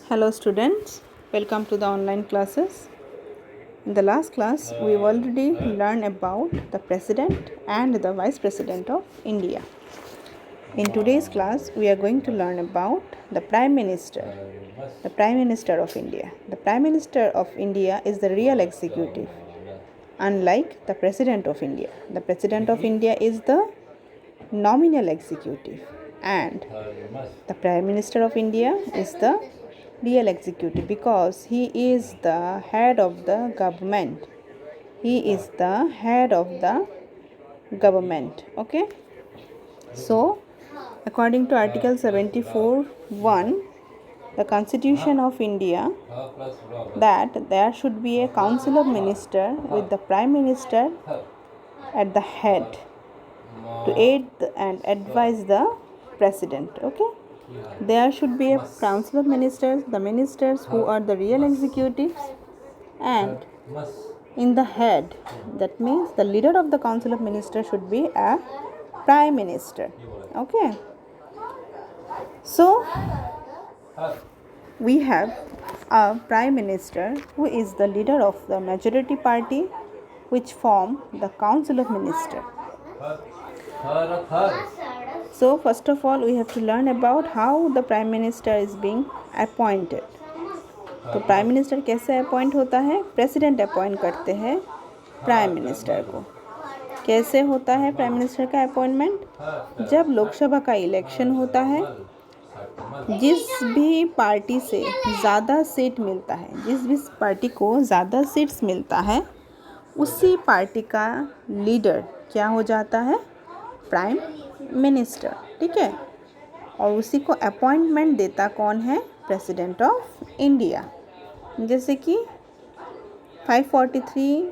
Hello students, welcome to the online classes. In the last class, we've already learned about the President and the Vice President of India. In today's class, we are going to learn about the Prime Minister of India. The Prime Minister of India is the real executive, unlike the President of India. The President of India is the nominal executive, and the Prime Minister of India is the real executive because he is the head of the government. Okay, so according to Article 74(1), the Constitution of India, that there should be a council of ministers with the Prime Minister at the head to aid and advise the president. Okay, there should be a council of ministers, the ministers who are the real executives, and in the head, that means the leader of the council of ministers should be a prime minister. Okay, so we have a prime minister who is the leader of the majority party, which form the council of ministers. So first of all, we have to learn about how the prime minister is being appointed. तो prime minister कैसे appoint होता है? President appoint करते हैं prime minister को. कैसे होता है प्राइम मिनिस्टर का अपॉइंटमेंट? जब लोकसभा का इलेक्शन होता है, जिस भी पार्टी से ज़्यादा सीट मिलता है, जिस भी पार्टी को ज़्यादा सीट्स मिलता है, उसी पार्टी का लीडर क्या हो जाता है? Prime minister. ठीक है, और उसी को अपॉइंटमेंट देता कौन है? President of India. जैसे कि 543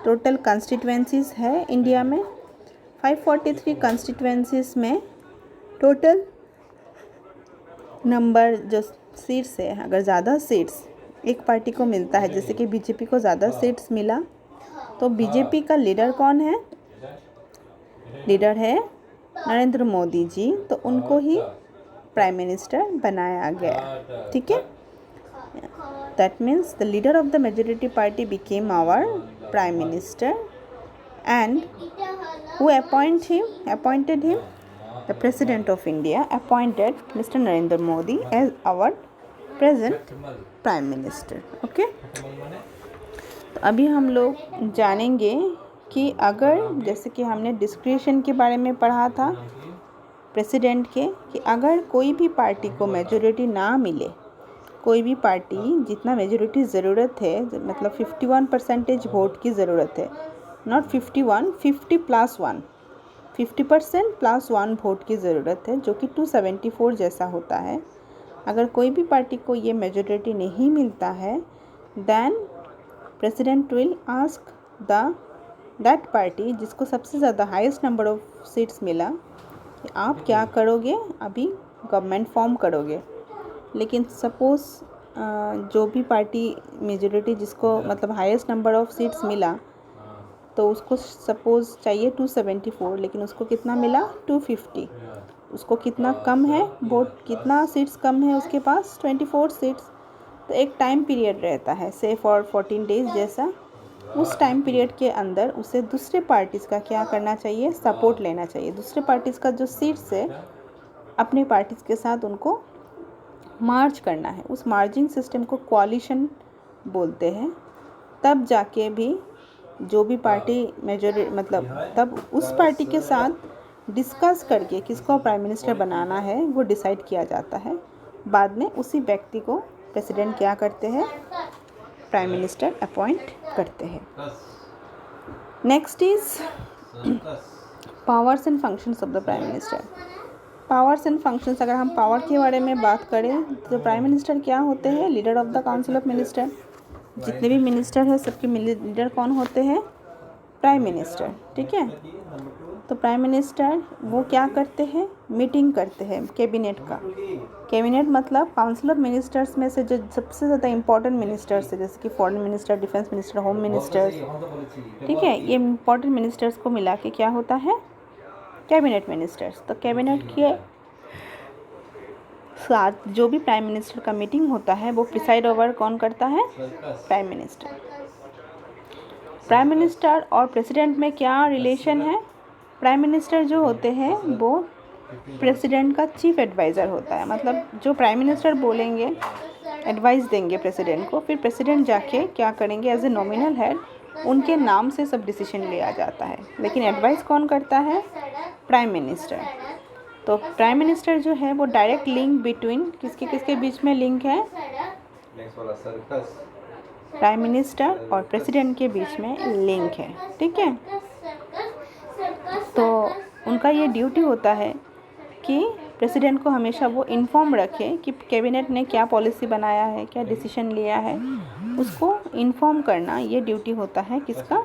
टोटल कॉन्स्टिट्यूएंसीज है इंडिया में. 543 कॉन्स्टिट्यूएंसीज में टोटल नंबर जो सीट्स है, अगर ज़्यादा सीट्स एक पार्टी को मिलता है, जैसे कि बीजेपी को ज़्यादा सीट्स मिला, तो बीजेपी का लीडर कौन है? लीडर है नरेंद्र मोदी जी. तो उनको ही प्राइम मिनिस्टर बनाया गया. ठीक है, that means the leader of the majority party became our prime minister, and who appointed him? The President of India appointed Mr. Narendra Modi as our present Prime Minister. Okay, तो अभी हम लोग जानेंगे कि अगर, जैसे कि हमने डिस्क्रिशन के बारे में पढ़ा था प्रेसिडेंट के, कि अगर कोई भी पार्टी को मेजॉरिटी ना मिले, कोई भी पार्टी जितना मेजॉरिटी ज़रूरत है, मतलब 51% वोट की ज़रूरत है, नॉट 51, 50+1, 50%+1 वोट की ज़रूरत है, जो कि 274 जैसा होता है. अगर कोई भी पार्टी को ये मेजॉरिटी नहीं मिलता है, then president will ask that party जिसको सबसे ज़्यादा हाईएस्ट नंबर ऑफ सीट्स मिला, कि आप क्या करोगे? अभी गवर्नमेंट फॉर्म करोगे. लेकिन सपोज़ जो भी पार्टी मेजॉरिटी जिसको मतलब हाईएस्ट नंबर ऑफ सीट्स मिला, तो उसको सपोज़ चाहिए 274, लेकिन उसको कितना मिला? 250. उसको कितना कम है वोट, कितना सीट्स कम है उसके पास? 24 सीट्स. तो एक टाइम पीरियड रहता है, से फॉर 14 डेज जैसा. उस टाइम पीरियड के अंदर उसे दूसरे पार्टीज़ का क्या करना चाहिए? सपोर्ट लेना चाहिए. दूसरे पार्टीज़ का जो सीट्स है, अपने पार्टीज़ के साथ उनको मार्च करना है. उस मार्जिंग सिस्टम को कोalition बोलते हैं. तब जाके भी जो भी पार्टी मेजॉरिटी, मतलब तब उस पार्टी के साथ डिस्कस करके किसको प्राइम मिनिस्टर बनाना है वो डिसाइड किया जाता है. बाद में उसी व्यक्ति को प्रेसिडेंट क्या करते हैं? प्राइम मिनिस्टर अपॉइंट करते हैं. Next is powers and functions of the prime minister. Powers and functions, अगर हम पावर के बारे में बात करें तो प्राइम मिनिस्टर क्या होते हैं? Leader of the council of minister. जितने भी मिनिस्टर हैं सबके लीडर कौन होते हैं? Prime minister. ठीक है, तो प्राइम मिनिस्टर वो क्या करते हैं? मीटिंग करते हैं कैबिनेट का. कैबिनेट मतलब काउंसिल ऑफ मिनिस्टर्स में से जो सबसे ज़्यादा इंपॉर्टेंट मिनिस्टर्स है, जैसे कि foreign minister, defence minister, home ministers. ठीक है, ये इंपॉर्टेंट मिनिस्टर्स को मिला के क्या होता है? Cabinet ministers. तो कैबिनेट के साथ जो भी प्राइम मिनिस्टर का मीटिंग होता है वो प्रिसाइड ओवर कौन करता है? Prime minister. प्राइम मिनिस्टर और प्रेसिडेंट में क्या रिलेशन है? प्राइम मिनिस्टर जो होते हैं वो प्रेसिडेंट का चीफ एडवाइज़र होता है, मतलब जो प्राइम मिनिस्टर बोलेंगे, एडवाइस देंगे प्रेसिडेंट को, फिर प्रेसिडेंट जाके क्या करेंगे, एज ए नॉमिनल हेड उनके नाम से सब डिसीजन लिया जाता है, लेकिन एडवाइस कौन करता है? Prime minister. तो प्राइम मिनिस्टर जो है वो डायरेक्ट लिंक बिटवीन किसके किसके बीच में लिंक है? प्राइम मिनिस्टर और प्रेसिडेंट के बीच में लिंक है, ठीक है। तो उनका ये ड्यूटी होता है कि प्रेसिडेंट को हमेशा वो इन्फॉर्म रखे कि कैबिनेट ने क्या पॉलिसी बनाया है, क्या डिसीजन लिया है, उसको इन्फॉर्म करना ये ड्यूटी होता है किसका?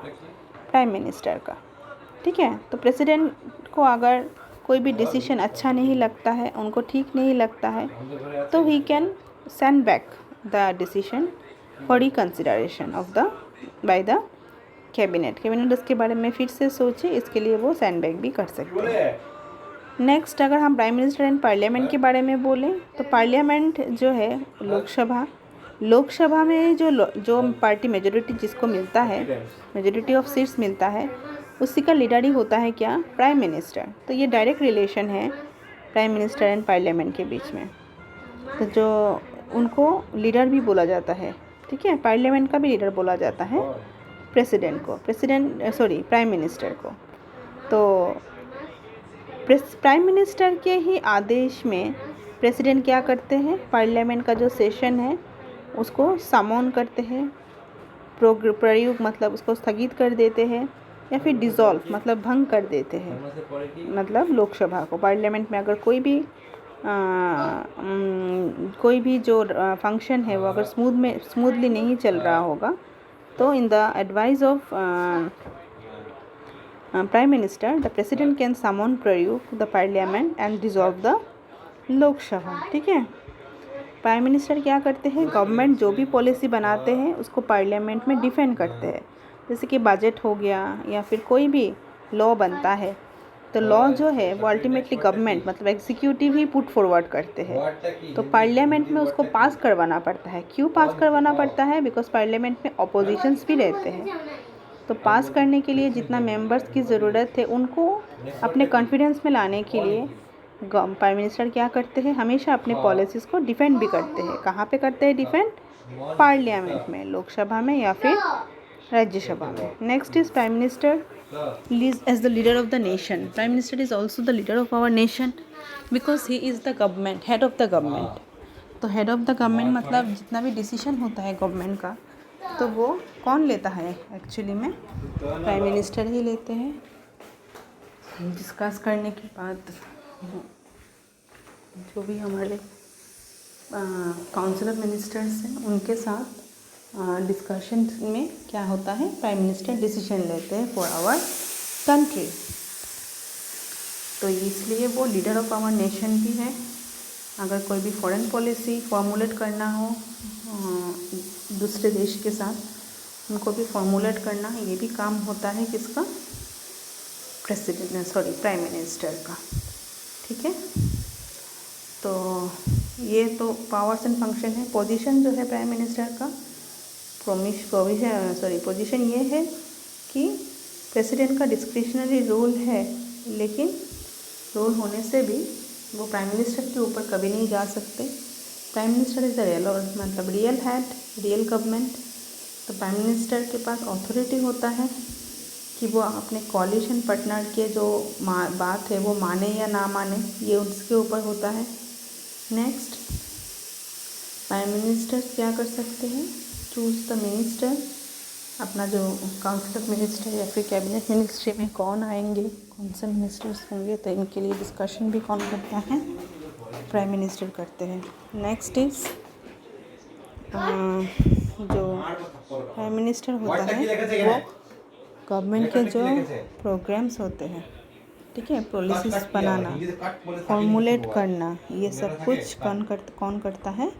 प्राइम मिनिस्टर का, ठीक है। तो प्रेसिडेंट को अगर कोई भी डिसीजन अच्छा नहीं लगता है, उनको ठीक नहीं लगता है, तो he can send back the decision for reconsideration of the by the cabinet उसके बारे में फिर से सोचे, इसके लिए वो सेंड बैक भी कर सकते हैं। नेक्स्ट, अगर हम प्राइम मिनिस्टर एंड पार्लियामेंट के बारे में बोलें तो पार्लियामेंट जो है लोकसभा में जो पार्टी मेजोरिटी जिसको मिलता है, मेजोरिटी ऑफ सीट्स मिलता है, उसी का लीडर ही होता है क्या? Prime minister. तो ये डायरेक्ट रिलेशन है प्राइम मिनिस्टर एंड पार्लियामेंट के बीच में, तो जो उनको लीडर भी बोला जाता है, ठीक है। पार्लियामेंट का भी लीडर बोला जाता है प्राइम मिनिस्टर को। तो प्राइम मिनिस्टर के ही आदेश में प्रेसिडेंट क्या करते हैं? पार्लियामेंट का जो सेशन है उसको समॉन करते हैं, प्रयोग मतलब उसको स्थगित कर देते हैं, या फिर डिज़ोल्व मतलब भंग कर देते हैं। मतलब लोकसभा को, पार्लियामेंट में अगर कोई भी जो फंक्शन है वो अगर स्मूथली नहीं चल रहा होगा, तो in the advice of prime minister the president can summon prorogue the parliament and dissolve the Lok Sabha, ठीक है। प्राइम मिनिस्टर क्या करते हैं? गवर्नमेंट जो भी पॉलिसी बनाते हैं उसको पार्लियामेंट में डिफेंड करते हैं, जैसे कि बजट हो गया या फिर कोई भी लॉ बनता है, तो लॉ जो है वो अल्टीमेटली गवर्नमेंट मतलब एग्जीक्यूटिव ही पुट फॉरवर्ड करते हैं। तो पार्लियामेंट में उसको पास करवाना पड़ता है। क्यों पास करवाना पड़ता है? बिकॉज पार्लियामेंट में अपोजिशंस भी रहते हैं, तो पास करने के लिए जितना मेंबर्स की ज़रूरत है उनको अपने कॉन्फिडेंस में लाने के लिए प्राइम मिनिस्टर क्या करते हैं? हमेशा अपने पॉलिसीज़ को डिफेंड भी करते हैं। कहाँ पे करते हैं डिफेंड? पार्लियामेंट में, लोकसभा में या फिर राज्यसभा में। Next is prime minister as the leader of the nation. Prime Minister is also the leader of our nation because he is the government, head of the government. तो head of the government मतलब जितना भी decision होता है government का, तो वो कौन लेता है? एक्चुअली में प्राइम मिनिस्टर ही लेते हैं। डिस्कस करने के बाद जो भी हमारे काउंसिल ऑफ मिनिस्टर्स हैं उनके साथ डिस्कशन में क्या होता है? प्राइम मिनिस्टर डिसीजन लेते हैं फॉर आवर कंट्री। तो इसलिए वो लीडर ऑफ आवर नेशन भी है। अगर कोई भी फॉरेन पॉलिसी फॉर्मुलेट करना हो दूसरे देश के साथ, उनको भी फॉर्मुलेट करना, ये भी काम होता है किसका? प्राइम मिनिस्टर का, ठीक है। तो ये तो पावर्स एंड फंक्शन है। पोजीशन जो है प्राइम मिनिस्टर का, पोजीशन ये है कि प्रेसिडेंट का डिस्क्रिशनरी रोल है, लेकिन रोल होने से भी वो प्राइम मिनिस्टर के ऊपर कभी नहीं जा सकते। Prime minister is the real head, real government. तो प्राइम मिनिस्टर के पास अथॉरिटी होता है कि वो अपने कोalition पार्टनर के जो बात है वो माने या ना माने, ये उसके ऊपर होता है। नेक्स्ट, प्राइम मिनिस्टर क्या कर सकते हैं? Choose the minister. अपना जो काउंसिल ऑफ मिनिस्टर या फिर कैबिनेट मिनिस्ट्री में कौन आएंगे, कौन से मिनिस्टर्स होंगे, तो इनके लिए डिस्कशन भी कौन करता है? प्राइम मिनिस्टर करते हैं। नेक्स्ट इज जो प्राइम मिनिस्टर होता है वो गवर्नमेंट के जो प्रोग्राम्स होते हैं, ठीक है, पॉलिसीज बनाना, फॉर्मुलेट करना, ये सब कुछ कौन करता है?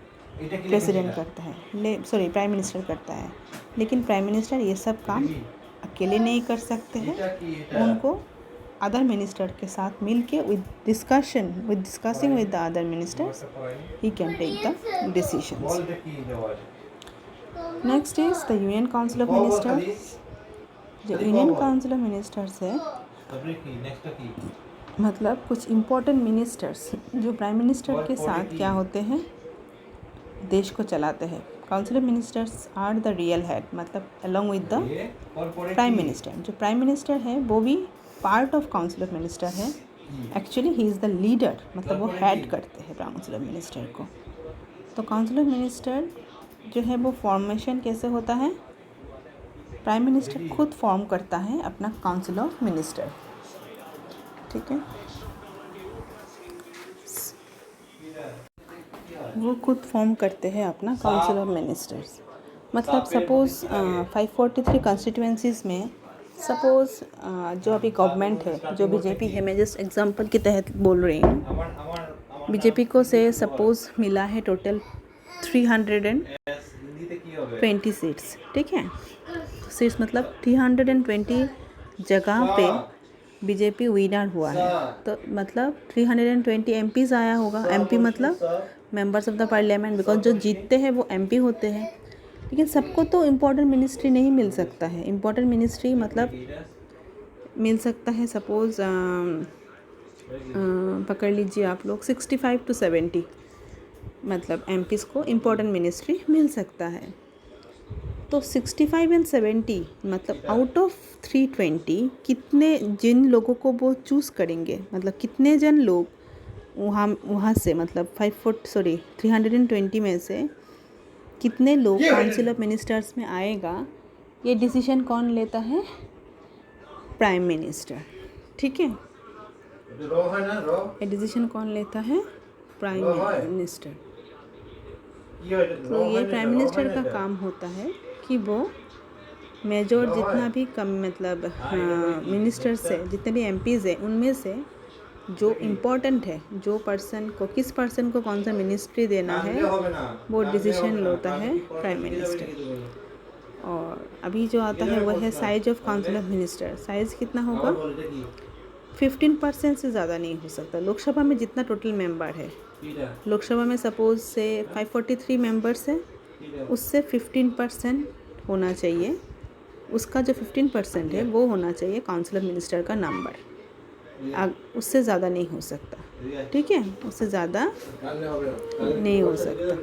प्रेसिडेंट करता है, प्राइम मिनिस्टर करता है। लेकिन प्राइम मिनिस्टर ये सब काम अकेले नहीं कर सकते हैं, उनको अदर मिनिस्टर के साथ मिल के with discussing with the other ministers he can take the decisions. Next is the union council of ministers. जो यूनियन काउंसिल ऑफ मिनिस्टर्स है मतलब कुछ इम्पोर्टेंट मिनिस्टर्स जो प्राइम मिनिस्टर के साथ क्या होते हैं, देश को चलाते हैं। Council of ministers are the real head, मतलब along with the prime minister. जो प्राइम मिनिस्टर है वो भी part of council of minister है। Actually he is the leader, मतलब वो हेड करते हैं काउंसिल ऑफ मिनिस्टर को। तो काउंसिल ऑफ मिनिस्टर जो है वो फॉर्मेशन कैसे होता है, प्राइम मिनिस्टर खुद फॉर्म करता है अपना काउंसिल ऑफ मिनिस्टर, ठीक है। वो खुद फॉर्म करते हैं अपना काउंसिल ऑफ मिनिस्टर्स। मतलब सपोज़ 543 कॉन्स्टिट्यूएंसीज़ में सपोज़ जो अभी गवर्नमेंट है, जो बीजेपी है, मैं जस्ट एग्जांपल के तहत बोल रही हूँ। बीजेपी को से सपोज़ मिला है टोटल 320 सीट्स, ठीक है। सीट्स मतलब 320 जगह पे बीजेपी विनर हुआ है। तो मतलब 320 एमपीज़ आया होगा। एमपी मतलब members of the parliament, because जो जीतते हैं वो एमपी होते हैं। लेकिन सबको तो इम्पोर्टेंट मिनिस्ट्री नहीं मिल सकता है। इम्पोर्टेंट मिनिस्ट्री मतलब मिल सकता है सपोज़ पकड़ लीजिए आप लोग 65 to 70 मतलब एमपीज़ को इम्पोर्टेंट मिनिस्ट्री मिल सकता है। तो 65 and 70 मतलब आउट ऑफ 320 कितने जिन लोगों को वो चूज़ करेंगे, मतलब कितने जन लोग वहाँ से मतलब 320 में से कितने लोग काउंसिल ऑफ मिनिस्टर्स में आएगा, ये डिसीजन कौन लेता है, प्राइम मिनिस्टर, ठीक है। ये डिसीजन कौन लेता है, प्राइम मिनिस्टर। तो ये प्राइम मिनिस्टर का काम होता है कि वो मेजर जितना भी कम मतलब मिनिस्टर्स है, जितने भी एमपीज़ है, उनमें से जो इम्पोर्टेंट है, जो पर्सन को किस पर्सन को कौन सा मिनिस्ट्री देना है, वो डिसीजन लेता है प्राइम मिनिस्टर। और अभी जो आता है वो है size of council of minister. Size कितना होगा, 15% से ज़्यादा नहीं हो सकता। लोकसभा में जितना टोटल मेंबर है, लोकसभा में सपोज से 543 मेंबर्स है, उससे 15% होना चाहिए। उसका जो 15% है वो होना चाहिए काउंसिल ऑफ मिनिस्टर का नंबर, उससे ज़्यादा नहीं हो सकता, ठीक है। उससे ज़्यादा नहीं हो सकता।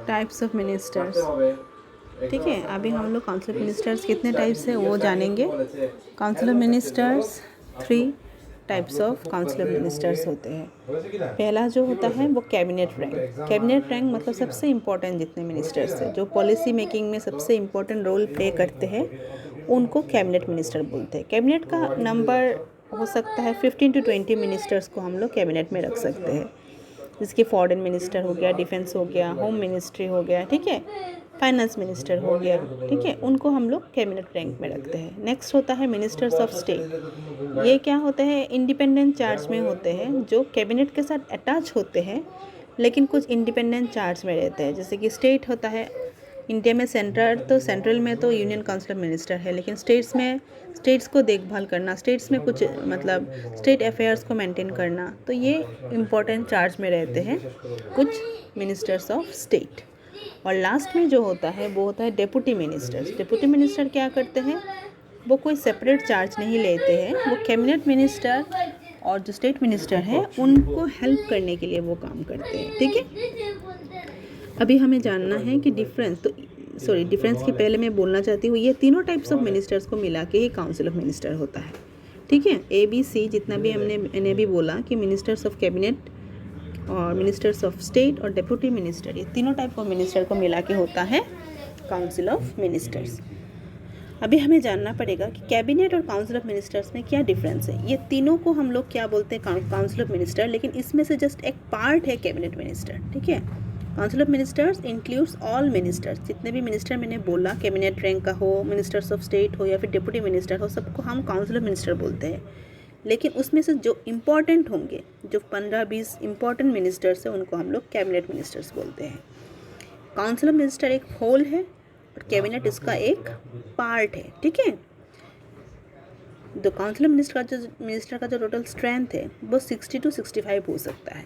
टाइप्स ऑफ मिनिस्टर्स, ठीक है। अभी हम लोग काउंसिल ऑफ मिनिस्टर्स कितने टाइप्स है वो जानेंगे। Council of ministers 3 types of council of ministers होते हैं। पहला जो होता है वो कैबिनेट रैंक। कैबिनेट रैंक मतलब सबसे इम्पोर्टेंट जितने मिनिस्टर्स हैं, जो पॉलिसी मेकिंग में सबसे इम्पोर्टेंट रोल प्ले करते हैं, उनको कैबिनेट मिनिस्टर बोलते हैं। कैबिनेट का नंबर हो सकता है 15 to 20 मिनिस्टर्स को हम लोग कैबिनेट में रख सकते हैं, जिसके फॉरेन मिनिस्टर हो गया, डिफेंस हो गया, होम मिनिस्ट्री हो गया, ठीक है, फाइनेंस मिनिस्टर हो गया, ठीक है, उनको हम लोग कैबिनेट रैंक में रखते हैं। नेक्स्ट होता है मिनिस्टर्स ऑफ स्टेट। ये क्या होते हैं, इंडिपेंडेंट चार्ज में होते हैं, जो कैबिनेट के साथ अटैच होते हैं लेकिन कुछ इंडिपेंडेंट चार्ज में रहते हैं। जैसे कि स्टेट होता है इंडिया में, सेंट्रल में तो यूनियन काउंसिल ऑफ मिनिस्टर है, लेकिन स्टेट्स में स्टेट्स को देखभाल करना, स्टेट्स में कुछ मतलब स्टेट अफेयर्स को मेंटेन करना, तो ये इम्पोर्टेंट चार्ज में रहते हैं कुछ मिनिस्टर्स ऑफ स्टेट। और लास्ट में जो होता है वो होता है डेप्यूटी मिनिस्टर्स। डेप्यूटी मिनिस्टर क्या करते हैं, वो कोई सेपरेट चार्ज नहीं लेते हैं, वो कैबिनेट मिनिस्टर और जो स्टेट मिनिस्टर है उनको हेल्प करने के लिए वो काम करते हैं, ठीक है। अभी हमें जानना है कि डिफरेंस के पहले मैं बोलना चाहती हूँ, ये तीनों टाइप्स ऑफ मिनिस्टर्स को मिला के ही काउंसिल ऑफ मिनिस्टर होता है, ठीक है। ABC जितना भी मैंने भी बोला कि मिनिस्टर्स ऑफ कैबिनेट और मिनिस्टर्स ऑफ स्टेट और डेप्यूटी मिनिस्टर, ये तीनों टाइप ऑफ मिनिस्टर को मिला के होता है काउंसिल ऑफ मिनिस्टर्स। अभी हमें जानना पड़ेगा कि कैबिनेट और काउंसिल ऑफ मिनिस्टर्स में क्या डिफरेंस है। ये तीनों को हम लोग क्या बोलते हैं, काउंसिल ऑफ मिनिस्टर, लेकिन इसमें से जस्ट एक पार्ट है कैबिनेट मिनिस्टर, ठीक है। Council of ministers includes all ministers, जितने भी मिनिस्टर मैंने बोला, कैबिनेट रैंक का हो, मिनिस्टर्स ऑफ स्टेट हो या फिर डेप्यूटी मिनिस्टर हो, सबको हम काउंसिल ऑफ मिनिस्टर बोलते हैं। लेकिन उसमें से जो इम्पॉर्टेंट होंगे, जो 15-20 इम्पॉर्टेंट मिनिस्टर्स हैं, उनको हम लोग कैबिनेट मिनिस्टर्स बोलते हैं। काउंसिल ऑफ मिनिस्टर एक होल है और कैबिनेट इसका एक पार्ट है, ठीक है। तो काउंसिल मिनिस्टर का जो टोटल स्ट्रेंथ है वो 60 to 65 हो सकता है,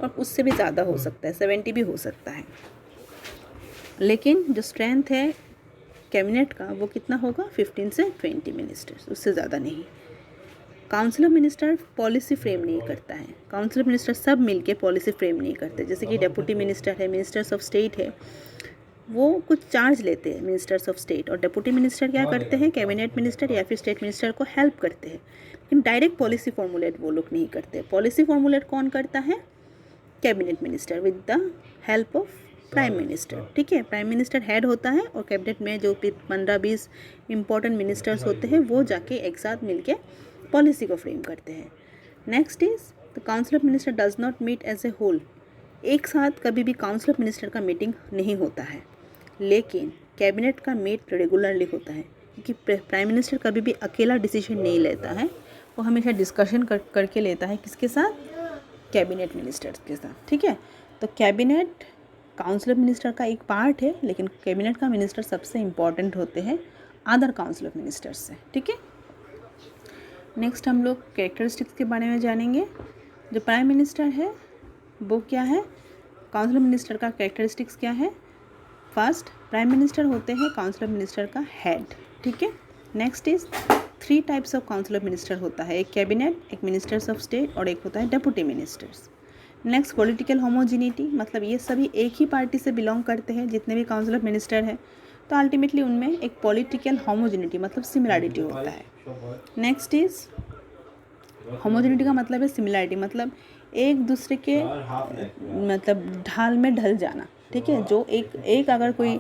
और उससे भी ज़्यादा हो सकता है, 70 भी हो सकता है। लेकिन जो स्ट्रेंथ है कैबिनेट का वो कितना होगा, 15 से 20 मिनिस्टर्स, उससे ज़्यादा नहीं। Council of minister policy frame नहीं करता है, काउंसिल ऑफ मिनिस्टर सब मिलके पॉलिसी फ्रेम नहीं करते। जैसे कि डेप्यूटी मिनिस्टर है, मिनिस्टर्स ऑफ स्टेट है, वो कुछ चार्ज लेते हैं मिनिस्टर्स ऑफ स्टेट, और डेप्यूटी मिनिस्टर क्या करते हैं, कैबिनेट मिनिस्टर या फिर स्टेट मिनिस्टर को हेल्प करते हैं, लेकिन डायरेक्ट पॉलिसी फॉर्मुलेट वो लोग नहीं करते। पॉलिसी फॉर्मुलेट कौन करता है, cabinet minister with the help of prime minister, ठीक है। प्राइम मिनिस्टर हेड होता है और कैबिनेट में जो 15-20 इंपॉर्टेंट मिनिस्टर्स होते हैं वो जाके एक साथ मिलके पॉलिसी को फ्रेम करते हैं। Next is the council of minister does not meet as a whole. एक साथ कभी भी काउंसिल ऑफ मिनिस्टर का मीटिंग नहीं होता है, लेकिन कैबिनेट का मीट रेगुलरली होता है, क्योंकि प्राइम मिनिस्टर कभी भी अकेला डिसीजन नहीं लेता है, वो हमेशा डिस्कशन करके लेता है, किसके साथ, कैबिनेट मिनिस्टर्स के साथ, ठीक है। तो कैबिनेट काउंसिल ऑफ मिनिस्टर का एक पार्ट है, लेकिन कैबिनेट का मिनिस्टर सबसे इम्पॉर्टेंट होते हैं अदर काउंसिल ऑफ मिनिस्टर्स से, ठीक है। नेक्स्ट हम लोग कैरेक्टरिस्टिक्स के बारे में जानेंगे। जो प्राइम मिनिस्टर है वो क्या है, काउंसिल ऑफ मिनिस्टर का कैरेक्टरिस्टिक्स क्या है। फर्स्ट, प्राइम मिनिस्टर होते हैं काउंसिल ऑफ मिनिस्टर का हेड, ठीक है। Next is 3 types of council of minister होता है, एक कैबिनेट, एक मिनिस्टर्स ऑफ स्टेट और एक होता है deputy ministers. Next, political homogeneity, मतलब ये सभी एक ही पार्टी से बिलोंग करते हैं जितने भी काउंसिल ऑफ मिनिस्टर हैं, तो अल्टीमेटली उनमें एक पॉलिटिकल होमोजिनिटी मतलब सिमिलरिटी होता है। नेक्स्ट इज होमोजिनिटी का मतलब है सिमिलरिटी, मतलब एक दूसरे के मतलब ढाल में ढल जाना, ठीक है। जो एक अगर कोई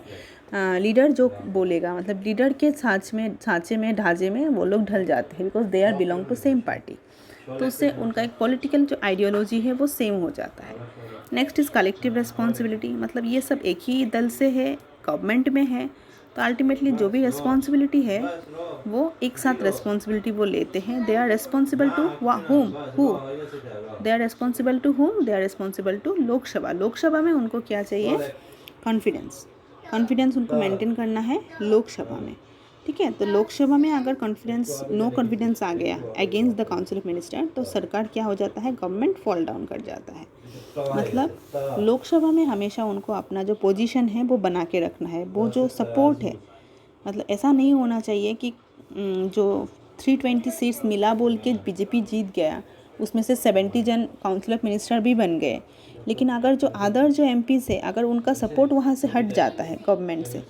लीडर जो बोलेगा, मतलब लीडर के सांचे में ढांचे में वो लोग ढल जाते हैं, because they are belong to same party, तो उससे उनका एक पॉलिटिकल जो आइडियोलॉजी है वो सेम हो जाता है। नेक्स्ट इज़ कलेक्टिव रिस्पॉन्सिबिलिटी, मतलब ये सब एक ही दल से है, गवर्नमेंट में है, तो अल्टीमेटली जो भी रिस्पॉन्सिबिलिटी है वो एक साथ रिस्पॉन्सिबिलिटी वो लेते हैं। They are responsible to home, they are responsible to home, they are responsible to Lok Sabha में उनको क्या चाहिए, कॉन्फिडेंस उनको मेंटेन करना है लोकसभा में, ठीक है। तो लोकसभा में अगर नो कॉन्फिडेंस आ गया against the council of minister, तो सरकार क्या हो जाता है, गवर्नमेंट फॉल डाउन कर जाता है। मतलब लोकसभा में हमेशा उनको अपना जो पोजीशन है वो बना के रखना है, वो जो सपोर्ट है, मतलब ऐसा नहीं होना चाहिए कि जो 320 सीट्स मिला बोल के बीजेपी जीत गया, उसमें से 70 जन काउंसिल ऑफ मिनिस्टर भी बन गए, लेकिन अगर जो अदर जो एमपीज़ है अगर उनका सपोर्ट वहाँ से हट जाता है गवर्नमेंट से,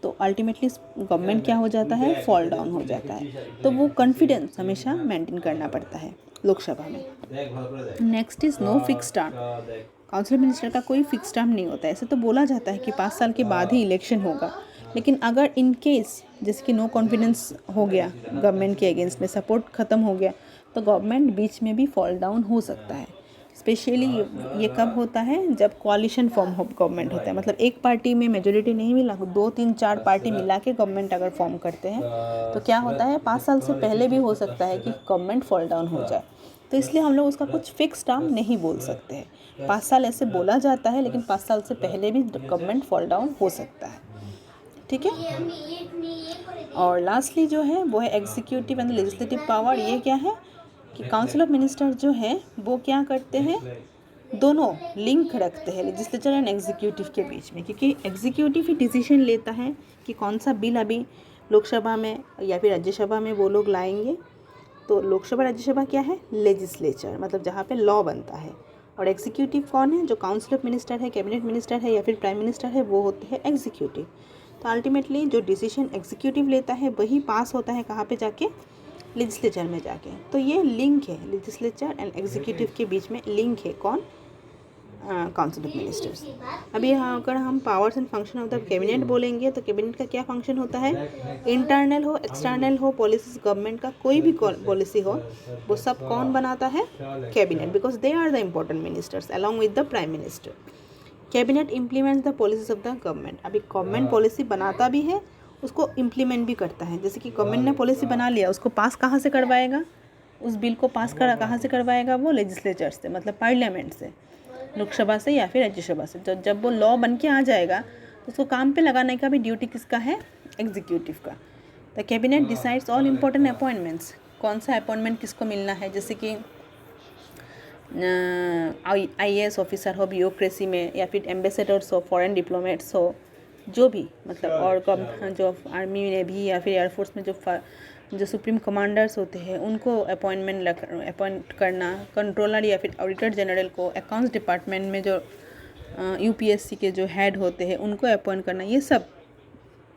तो अल्टीमेटली गवर्नमेंट क्या हो जाता है, फॉल डाउन हो जाता है। तो वो कॉन्फिडेंस हमेशा मेंटेन करना पड़ता है लोकसभा में। Next is no fix term, council minister का कोई फिक्स टर्म नहीं होता है। ऐसे तो बोला जाता है कि 5 साल के बाद ही इलेक्शन होगा, लेकिन अगर इन केस जैसे कि नो कॉन्फिडेंस हो गया गवर्नमेंट के अगेंस्ट में, सपोर्ट ख़त्म हो गया, तो गवर्नमेंट बीच में भी फॉल डाउन हो सकता है। स्पेशली ये कब होता है, जब कोalition फॉर्म हो गवर्नमेंट होता है, मतलब एक पार्टी में मेजोरिटी नहीं मिला, 2, 3, 4 पार्टी मिला के गवर्नमेंट अगर फॉर्म करते हैं, तो क्या होता है 5 साल से पहले भी हो सकता है कि गवर्नमेंट फॉल डाउन हो जाए। तो इसलिए हम लोग उसका कुछ फिक्स टर्म नहीं बोल सकते हैं। 5 साल ऐसे बोला जाता है, लेकिन 5 साल से पहले भी गवर्नमेंट फॉल डाउन हो सकता है, ठीक है। और लास्टली जो है वो है एग्जीक्यूटिव एंड लेजिस्लेटिव पावर। ये क्या है कि काउंसिल ऑफ मिनिस्टर जो है वो क्या करते हैं, दोनों लिंक रखते हैं लेजिस्लेचर एंड एग्जीक्यूटिव के बीच में, क्योंकि एग्जीक्यूटिव ही डिसीजन लेता है कि कौन सा बिल अभी लोकसभा में या फिर राज्यसभा में वो लोग लाएंगे। तो लोकसभा राज्यसभा क्या है, लेजिस्लेचर, मतलब जहाँ पे लॉ बनता है, और एग्जीक्यूटिव कौन है, जो काउंसिल ऑफ मिनिस्टर है, कैबिनेट मिनिस्टर है या फिर प्राइम मिनिस्टर है, वो होते हैं एग्जीक्यूटिव। तो अल्टीमेटली जो डिसीजन एग्जीक्यूटिव लेता है वही पास होता है कहाँ पे जाके, लेजिस्लेचर में जाके। तो ये लिंक है, लेजिस्लेचर एंड एग्जीक्यूटिव के बीच में लिंक है, कौन, काउंसिल ऑफ मिनिस्टर्स। अभी अगर हम powers and function of the cabinet बोलेंगे, तो कैबिनेट का क्या फंक्शन होता है, इंटरनल हो एक्सटर्नल हो पॉलिसीज, गवर्नमेंट का कोई भी पॉलिसी हो, वो सब कौन बनाता है, cabinet, because they are the important ministers along with the prime minister. Cabinet implements the policies of the government. अभी गवर्नमेंट पॉलिसी बनाता भी है, उसको इम्प्लीमेंट भी करता है। जैसे कि गवर्नमेंट ने पॉलिसी बना लिया, उसको पास कहाँ से करवाएगा, उस बिल को पास कहाँ से करवाएगा, वो लेजिस्लेचर से, मतलब पार्लियामेंट से, लोकसभा से या फिर राज्यसभा से। जब वो लॉ बन के आ जाएगा, तो उसको काम पे लगाने का भी ड्यूटी किसका है, एग्जीक्यूटिव का। The cabinet decides all important appointments, कौन सा अपॉइंटमेंट किसको मिलना है, जैसे कि IAS ऑफिसर हो ब्यूरोक्रेसी में, या फिर एम्बेसडर्स हो, फॉरेन डिप्लोमेट्स हो, जो भी मतलब, और जो आर्मी नेवी या फिर एयरफोर्स में जो सुप्रीम कमांडर्स होते हैं उनको अपॉइंट करना, कंट्रोलर या फिर ऑडिटर जनरल को, अकाउंट्स डिपार्टमेंट में जो UPSC के जो हेड होते हैं उनको अपॉइंट करना, ये सब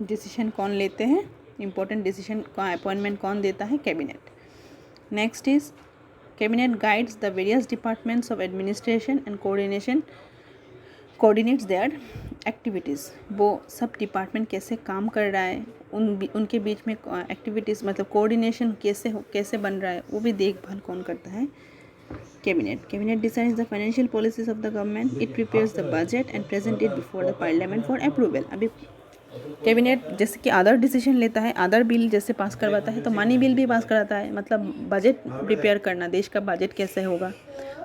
डिसीजन कौन लेते हैं, इंपॉर्टेंट डिसीजन का अपॉइंटमेंट कौन देता है, cabinet. Next is cabinet guides the various departments of administration and coordinates there activities, वो सब डिपार्टमेंट कैसे काम कर रहा है, उनके बीच में एक्टिविटीज़ मतलब कोऑर्डिनेशन कैसे बन रहा है, वो भी देखभाल कौन करता है, cabinet decides the financial policies of the government, it prepares the budget and present it before the parliament for approval. अभी कैबिनेट जैसे कि अदर डिसीजन लेता है, अदर बिल जैसे पास करवाता है, तो मनी बिल भी पास कराता है, मतलब बजट प्रिपेयर करना, देश का बजट कैसे होगा,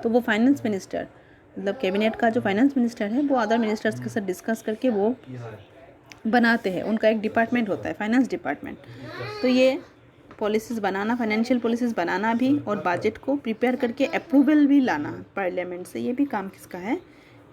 तो वो फाइनेंस मिनिस्टर मतलब कैबिनेट का जो फाइनेंस मिनिस्टर है वो अदर मिनिस्टर्स के साथ डिस्कस करके वो बनाते हैं, उनका एक डिपार्टमेंट होता है फाइनेंस डिपार्टमेंट। तो ये पॉलिसीज़ बनाना, फाइनेंशियल पॉलिसीज़ बनाना भी, और बजट को प्रिपेयर करके अप्रूवल भी लाना पार्लियामेंट से, ये भी काम किसका है,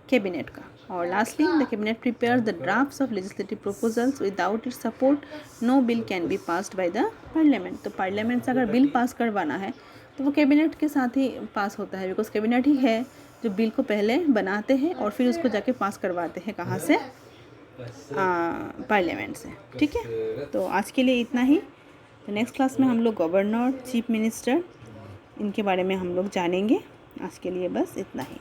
कैबिनेट का। और lastly the cabinet prepares the drafts of legislative proposals, without its support no bill can be passed by the parliament. तो पार्लियामेंट से अगर बिल पास करवाना है तो वो कैबिनेट के साथ ही पास होता है, बिकॉज कैबिनेट ही है जो बिल को पहले बनाते हैं और फिर उसको जाके पास करवाते हैं, कहाँ से, पार्लियामेंट से। ठीक है, तो आज के लिए इतना ही। तो नेक्स्ट क्लास में हम लोग गवर्नर, चीफ मिनिस्टर, इनके बारे में हम लोग जानेंगे। आज के लिए बस इतना ही।